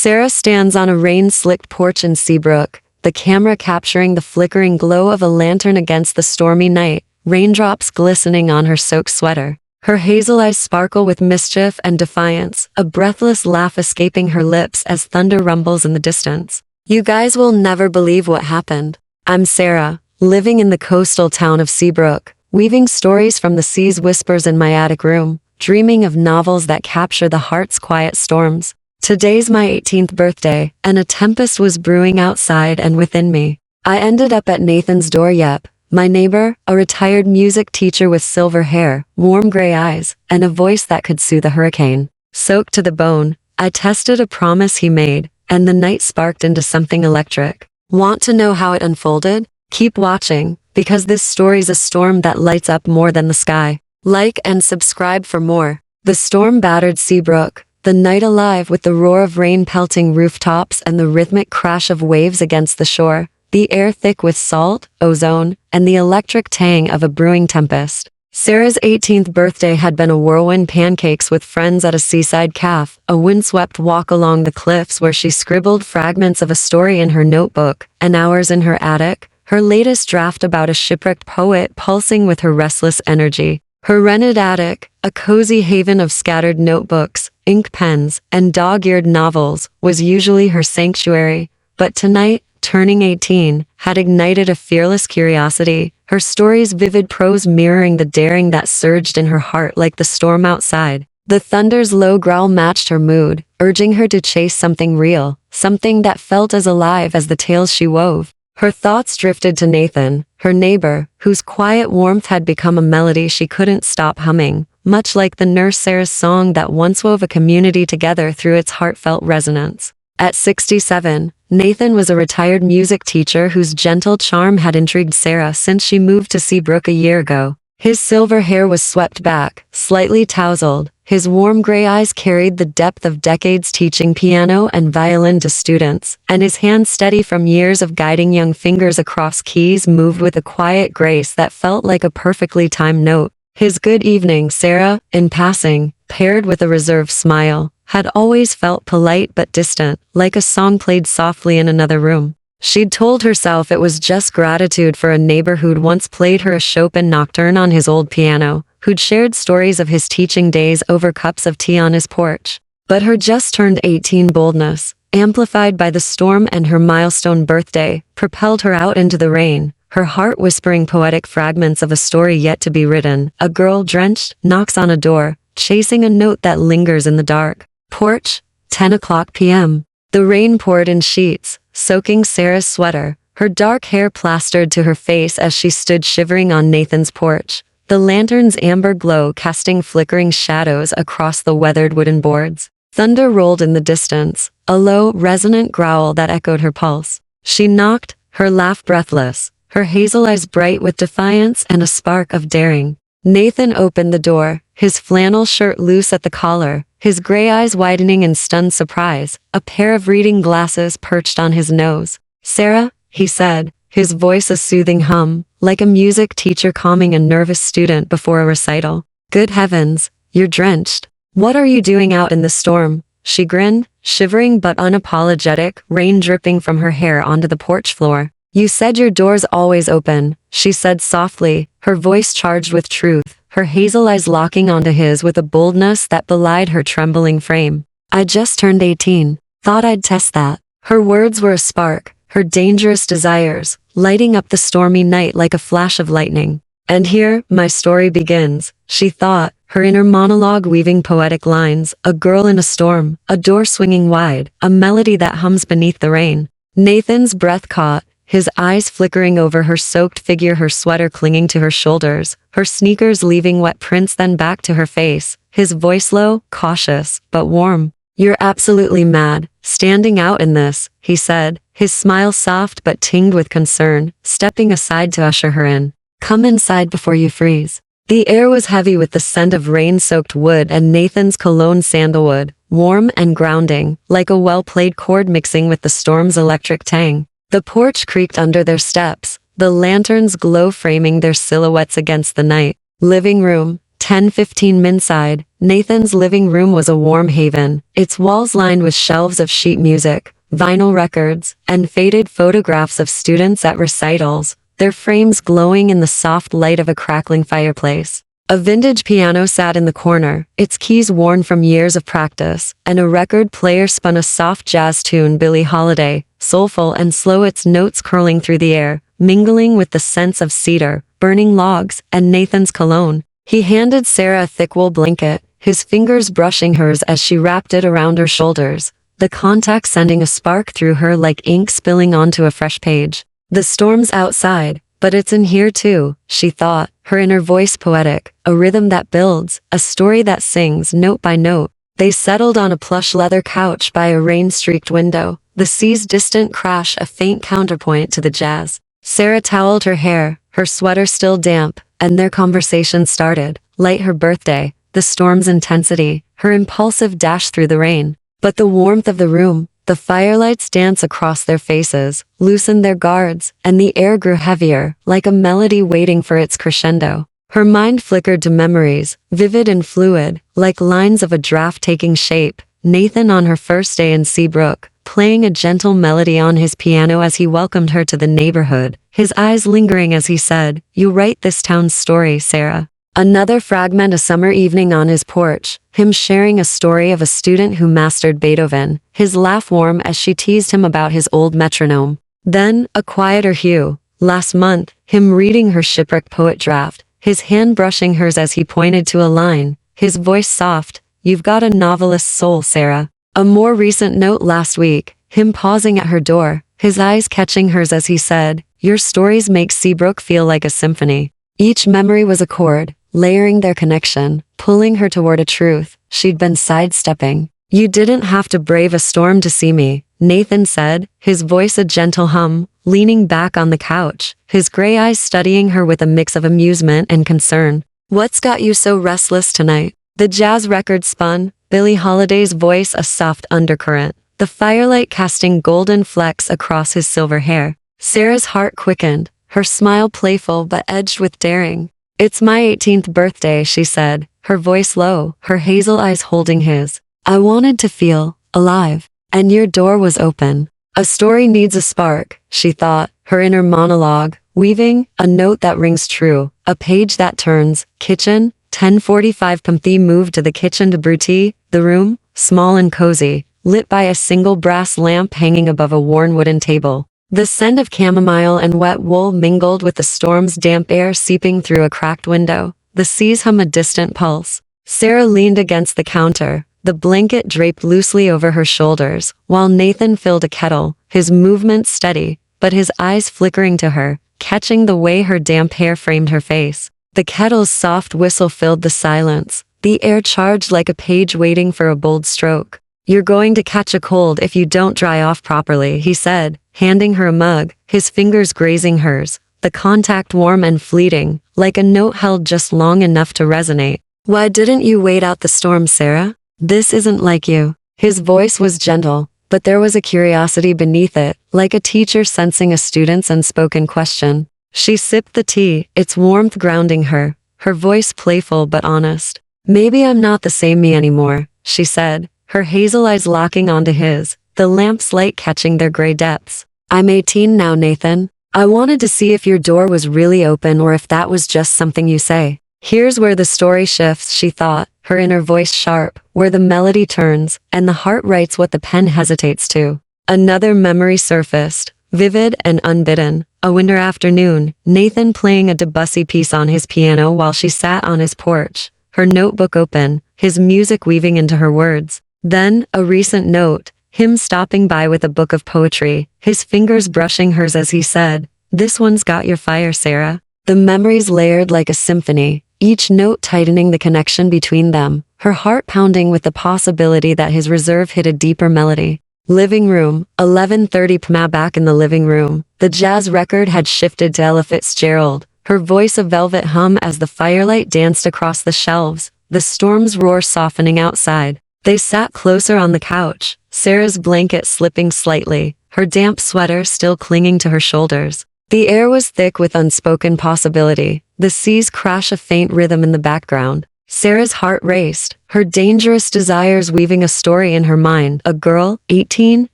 Sarah stands on a rain-slicked porch in Seabrook, the camera capturing the flickering glow of a lantern against the stormy night, raindrops glistening on her soaked sweater. Her hazel eyes sparkle with mischief and defiance, a breathless laugh escaping her lips as thunder rumbles in the distance. You guys will never believe what happened. I'm Sarah, living in the coastal town of Seabrook, weaving stories from the sea's whispers in my attic room, dreaming of novels that capture the heart's quiet storms. Today's my 18th birthday, and a tempest was brewing outside and within me. I ended up at Nathan's door. Yep, my neighbor, a retired music teacher with silver hair, warm gray eyes, and a voice that could soothe a hurricane. Soaked to the bone, I tested a promise he made, and the night sparked into something electric. Want to know how it unfolded? Keep watching, because this story's a storm that lights up more than the sky. Like and subscribe for more. The storm battered Seabrook, the night alive with the roar of rain pelting rooftops and the rhythmic crash of waves against the shore, the air thick with salt, ozone, and the electric tang of a brewing tempest. Sarah's 18th birthday had been a whirlwind: pancakes with friends at a seaside cafe, a windswept walk along the cliffs where she scribbled fragments of a story in her notebook, and hours in her attic, her latest draft about a shipwrecked poet pulsing with her restless energy. Her rented attic, a cozy haven of scattered notebooks, ink pens, and dog-eared novels, was usually her sanctuary, but tonight, turning 18, had ignited a fearless curiosity, her story's vivid prose mirroring the daring that surged in her heart like the storm outside. The thunder's low growl matched her mood, urging her to chase something real, something that felt as alive as the tales she wove. Her thoughts drifted to Nathan, her neighbor, whose quiet warmth had become a melody she couldn't stop humming, much like the nurse Sarah's song that once wove a community together through its heartfelt resonance. At 67, Nathan was a retired music teacher whose gentle charm had intrigued Sarah since she moved to Seabrook a year ago. His silver hair was swept back, slightly tousled. His warm gray eyes carried the depth of decades teaching piano and violin to students, and his hands, steady from years of guiding young fingers across keys, moved with a quiet grace that felt like a perfectly timed note. His "good evening, Sarah," in passing, paired with a reserved smile, had always felt polite but distant, like a song played softly in another room. She'd told herself it was just gratitude for a neighbor who'd once played her a Chopin nocturne on his old piano, who'd shared stories of his teaching days over cups of tea on his porch. But her just-turned-18 boldness, amplified by the storm and her milestone birthday, propelled her out into the rain, her heart whispering poetic fragments of a story yet to be written. A girl, drenched, knocks on a door, chasing a note that lingers in the dark. Porch, 10 o'clock p.m. The rain poured in sheets, soaking Sarah's sweater, her dark hair plastered to her face as she stood shivering on Nathan's porch, the lantern's amber glow casting flickering shadows across the weathered wooden boards. Thunder rolled in the distance, a low, resonant growl that echoed her pulse. She knocked, her laugh breathless, her hazel eyes bright with defiance and a spark of daring. Nathan opened the door, his flannel shirt loose at the collar, his gray eyes widening in stunned surprise, a pair of reading glasses perched on his nose. "Sarah," he said, his voice a soothing hum, like a music teacher calming a nervous student before a recital. "Good heavens, you're drenched. What are you doing out in the storm?" She grinned, shivering but unapologetic, rain dripping from her hair onto the porch floor. "You said your door's always open," she said softly, her voice charged with truth, her hazel eyes locking onto his with a boldness that belied her trembling frame. "I just turned 18. Thought I'd test that." Her words were a spark, her dangerous desires, lighting up the stormy night like a flash of lightning. "And here, my story begins," she thought, her inner monologue weaving poetic lines, a girl in a storm, a door swinging wide, a melody that hums beneath the rain. Nathan's breath caught, his eyes flickering over her soaked figure, her sweater clinging to her shoulders, her sneakers leaving wet prints, then back to her face, his voice low, cautious, but warm. "You're absolutely mad, standing out in this," he said, his smile soft but tinged with concern, stepping aside to usher her in. "Come inside before you freeze." The air was heavy with the scent of rain-soaked wood and Nathan's cologne sandalwood, warm and grounding, like a well-played chord mixing with the storm's electric tang. The porch creaked under their steps, the lantern's glow framing their silhouettes against the night. Living room, 10:15 inside, Nathan's living room was a warm haven, its walls lined with shelves of sheet music, vinyl records, and faded photographs of students at recitals, their frames glowing in the soft light of a crackling fireplace. A vintage piano sat in the corner, its keys worn from years of practice, and a record player spun a soft jazz tune, Billie Holiday, soulful and slow, its notes curling through the air, mingling with the scents of cedar, burning logs, and Nathan's cologne. He handed Sarah a thick wool blanket, his fingers brushing hers as she wrapped it around her shoulders, the contact sending a spark through her like ink spilling onto a fresh page. The storm's outside, but it's in here too, she thought, her inner voice poetic, a rhythm that builds, a story that sings note by note. They settled on a plush leather couch by a rain-streaked window, the sea's distant crash a faint counterpoint to the jazz. Sarah toweled her hair, her sweater still damp, and their conversation started, light her birthday, the storm's intensity, her impulsive dash through the rain. But the warmth of the room, the firelight's dance across their faces, loosened their guards, and the air grew heavier, like a melody waiting for its crescendo. Her mind flickered to memories, vivid and fluid, like lines of a draft taking shape. Nathan on her first day in Seabrook, playing a gentle melody on his piano as he welcomed her to the neighborhood, his eyes lingering as he said, "You write this town's story, Sarah." Another fragment, a summer evening on his porch, him sharing a story of a student who mastered Beethoven, his laugh warm as she teased him about his old metronome. Then, a quieter hue, last month, him reading her shipwreck poet draft, his hand brushing hers as he pointed to a line, his voice soft, "You've got a novelist's soul, Sarah." A more recent note last week, him pausing at her door, his eyes catching hers as he said, "Your stories make Seabrook feel like a symphony." Each memory was a chord, layering their connection, pulling her toward a truth she'd been sidestepping. "You didn't have to brave a storm to see me," Nathan said, his voice a gentle hum, leaning back on the couch, his gray eyes studying her with a mix of amusement and concern. "What's got you so restless tonight?" The jazz record spun, Billie Holiday's voice a soft undercurrent, the firelight casting golden flecks across his silver hair. Sarah's heart quickened, her smile playful but edged with daring. "It's my 18th birthday," she said, her voice low, her hazel eyes holding his. "I wanted to feel alive, and your door was open." A story needs a spark, she thought, her inner monologue, weaving, a note that rings true, a page that turns. Kitchen, 10:45 p.m. moved to the kitchen to brew tea, the room, small and cozy, lit by a single brass lamp hanging above a worn wooden table. The scent of chamomile and wet wool mingled with the storm's damp air seeping through a cracked window, the sea's hum a distant pulse. Sarah leaned against the counter, the blanket draped loosely over her shoulders, while Nathan filled a kettle, his movements steady, but his eyes flickering to her, catching the way her damp hair framed her face. The kettle's soft whistle filled the silence, the air charged like a page waiting for a bold stroke. "You're going to catch a cold if you don't dry off properly," he said, handing her a mug, his fingers grazing hers, the contact warm and fleeting, like a note held just long enough to resonate. "Why didn't you wait out the storm, Sarah? This isn't like you." His voice was gentle, but there was a curiosity beneath it, like a teacher sensing a student's unspoken question. She sipped the tea, its warmth grounding her, her voice playful but honest. "Maybe I'm not the same me anymore," she said, her hazel eyes locking onto his, the lamp's light catching their gray depths. "I'm 18 now, Nathan. I wanted to see if your door was really open or if that was just something you say." Here's where the story shifts, she thought, her inner voice sharp, where the melody turns, and the heart writes what the pen hesitates to. Another memory surfaced, vivid and unbidden. A winter afternoon, Nathan playing a Debussy piece on his piano while she sat on his porch, her notebook open, his music weaving into her words. Then, a recent note, him stopping by with a book of poetry, his fingers brushing hers as he said, "This one's got your fire, Sarah." The memories layered like a symphony, each note tightening the connection between them, her heart pounding with the possibility that his reserve hid a deeper melody. Living room, 11:30 p.m. Back in the living room, the jazz record had shifted to Ella Fitzgerald, her voice a velvet hum as the firelight danced across the shelves, the storm's roar softening outside. They sat closer on the couch, Sarah's blanket slipping slightly, her damp sweater still clinging to her shoulders. The air was thick with unspoken possibility, the sea's crash a faint rhythm in the background. Sarah's heart raced, her dangerous desires weaving a story in her mind. A girl, 18,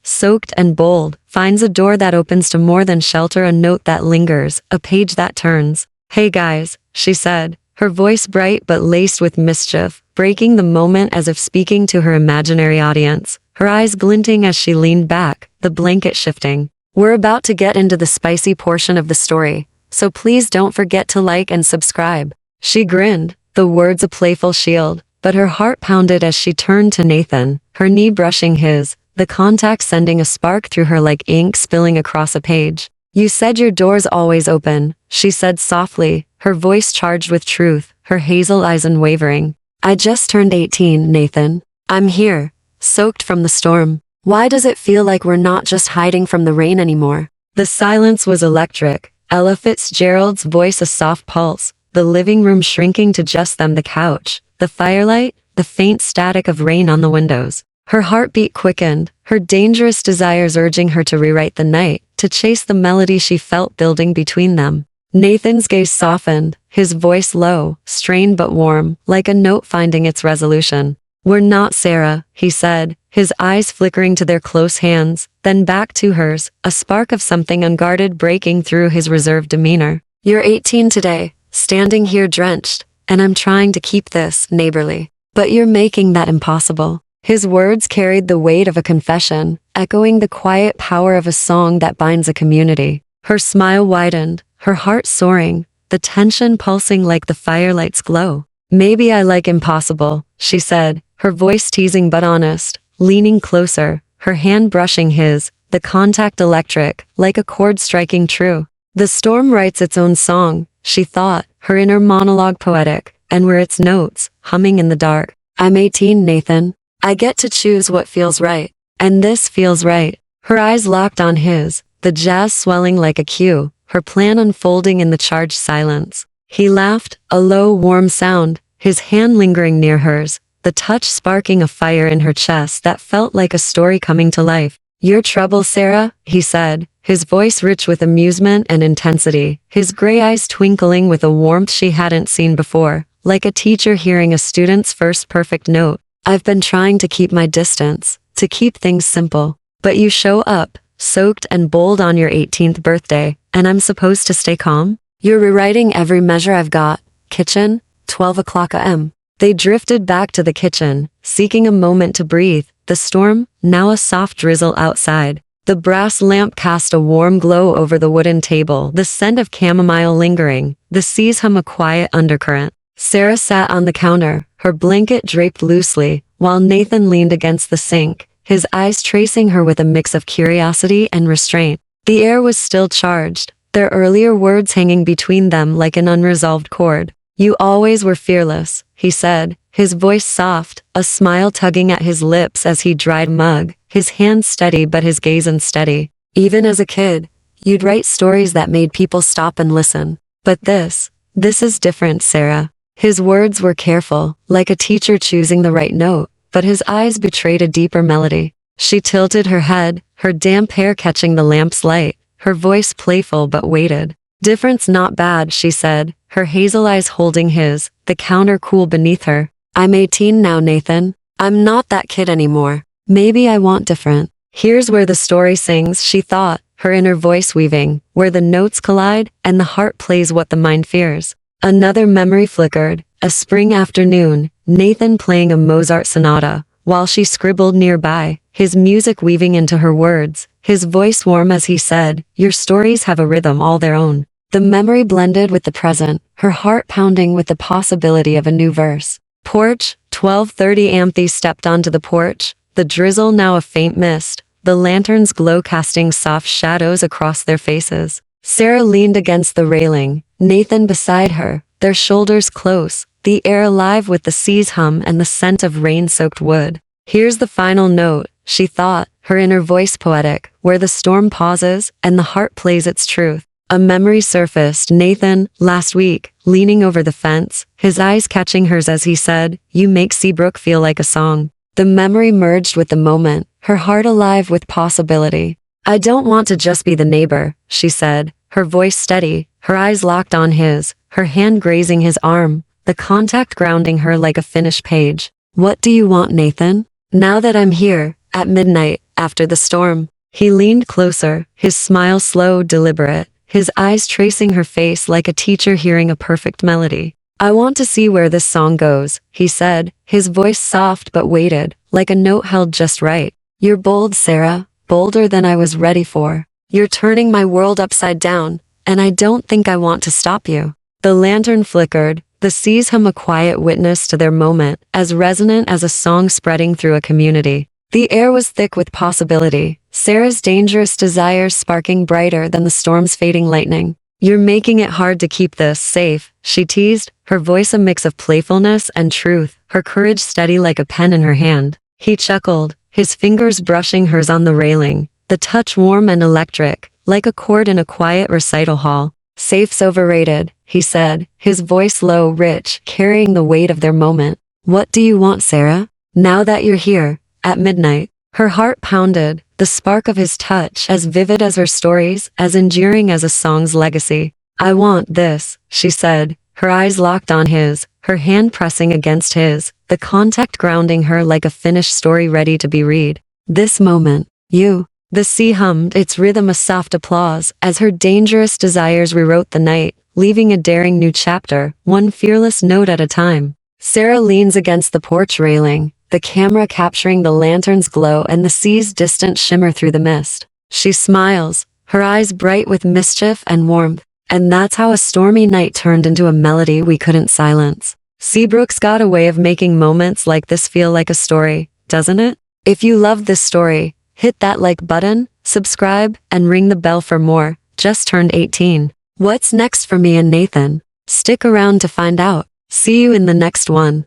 soaked and bold, finds a door that opens to more than shelter, a note that lingers, a page that turns. "Hey guys," she said, her voice bright but laced with mischief, breaking the moment as if speaking to her imaginary audience, her eyes glinting as she leaned back, the blanket shifting. "We're about to get into the spicy portion of the story, so please don't forget to like and subscribe." She grinned, the words a playful shield, but her heart pounded as she turned to Nathan, her knee brushing his, the contact sending a spark through her like ink spilling across a page. "You said your door's always open," she said softly, her voice charged with truth, her hazel eyes unwavering. "I just turned 18, Nathan. I'm here, soaked from the storm. Why does it feel like we're not just hiding from the rain anymore?" The silence was electric, Ella Fitzgerald's voice a soft pulse, the living room shrinking to just them, the couch, the firelight, the faint static of rain on the windows. Her heartbeat quickened, her dangerous desires urging her to rewrite the night, to chase the melody she felt building between them. Nathan's gaze softened, his voice low, strained but warm, like a note finding its resolution. "We're not, Sarah," he said, his eyes flickering to their close hands, then back to hers, a spark of something unguarded breaking through his reserved demeanor. "You're 18 today, standing here drenched, and I'm trying to keep this neighborly. But you're making that impossible." His words carried the weight of a confession, echoing the quiet power of a song that binds a community. Her smile widened, her heart soaring, the tension pulsing like the firelight's glow. "Maybe I like impossible," she said, her voice teasing but honest, leaning closer, her hand brushing his, the contact electric, like a chord striking true. "The storm writes its own song," she thought, her inner monologue poetic, and were its notes, humming in the dark. "I'm 18, Nathan. I get to choose what feels right. And this feels right." Her eyes locked on his, the jazz swelling like a cue, her plan unfolding in the charged silence. He laughed, a low, warm sound, his hand lingering near hers, the touch sparking a fire in her chest that felt like a story coming to life. "Your trouble, Sarah," he said, his voice rich with amusement and intensity, his gray eyes twinkling with a warmth she hadn't seen before, like a teacher hearing a student's first perfect note. "I've been trying to keep my distance, to keep things simple. But you show up, soaked and bold on your 18th birthday, and I'm supposed to stay calm? You're rewriting every measure I've got." Kitchen, 12 o'clock a.m. They drifted back to the kitchen, seeking a moment to breathe, the storm, now a soft drizzle outside. The brass lamp cast a warm glow over the wooden table, the scent of chamomile lingering, the sea's hum a quiet undercurrent. Sarah sat on the counter, her blanket draped loosely, while Nathan leaned against the sink, his eyes tracing her with a mix of curiosity and restraint. The air was still charged, their earlier words hanging between them like an unresolved chord. "You always were fearless," he said, his voice soft, a smile tugging at his lips as he dried mug, his hands steady but his gaze unsteady. "Even as a kid, you'd write stories that made people stop and listen. But this is different, Sarah." His words were careful, like a teacher choosing the right note, but his eyes betrayed a deeper melody. She tilted her head, her damp hair catching the lamp's light, her voice playful but weighted. "Difference not bad," she said, her hazel eyes holding his, the counter cool beneath her. "I'm 18 now, Nathan. I'm not that kid anymore. Maybe I want different." Here's where the story sings, she thought, her inner voice weaving, where the notes collide and the heart plays what the mind fears. Another memory flickered, a spring afternoon, Nathan playing a Mozart sonata, while she scribbled nearby, his music weaving into her words, his voice warm as he said, "Your stories have a rhythm all their own." The memory blended with the present, her heart pounding with the possibility of a new verse. Porch, 12:30 a.m. They stepped onto the porch, the drizzle now a faint mist, the lantern's glow casting soft shadows across their faces. Sarah leaned against the railing, Nathan beside her, their shoulders close, the air alive with the sea's hum and the scent of rain-soaked wood. "Here's the final note," she thought, her inner voice poetic, where the storm pauses and the heart plays its truth. A memory surfaced, Nathan, last week, leaning over the fence, his eyes catching hers as he said, "You make Seabrook feel like a song." The memory merged with the moment, her heart alive with possibility. "I don't want to just be the neighbor," she said, her voice steady, her eyes locked on his, her hand grazing his arm, the contact grounding her like a finished page. What do you want, Nathan? Now that I'm here, at midnight, after the storm. He leaned closer, his smile slow, deliberate, his eyes tracing her face like a teacher hearing a perfect melody. I want to see where this song goes, he said, his voice soft but weighted, like a note held just right. You're bold, Sarah, bolder than I was ready for. You're turning my world upside down, and I don't think I want to stop you. The lantern flickered, the seas hum a quiet witness to their moment, as resonant as a song spreading through a community. The air was thick with possibility, Sarah's dangerous desires sparking brighter than the storm's fading lightning. You're making it hard to keep this safe, she teased, her voice a mix of playfulness and truth, her courage steady like a pen in her hand. He chuckled, his fingers brushing hers on the railing, the touch warm and electric, like a chord in a quiet recital hall. Safe's overrated, he said, his voice low, rich, carrying the weight of their moment. What do you want, Sarah? Now that you're here, at midnight. Her heart pounded, the spark of his touch as vivid as her stories, as enduring as a song's legacy. I want this, she said, her eyes locked on his, her hand pressing against his, the contact grounding her like a finished story ready to be read. This moment, you. The sea hummed, its rhythm a soft applause, as her dangerous desires rewrote the night, leaving a daring new chapter, one fearless note at a time. Sarah leans against the porch railing, the camera capturing the lantern's glow and the sea's distant shimmer through the mist. She smiles, her eyes bright with mischief and warmth, and that's how a stormy night turned into a melody we couldn't silence. Seabrook's got a way of making moments like this feel like a story, doesn't it? If you loved this story, hit that like button, subscribe, and ring the bell for more. Just turned 18. What's next for me and Nathan? Stick around to find out. See you in the next one.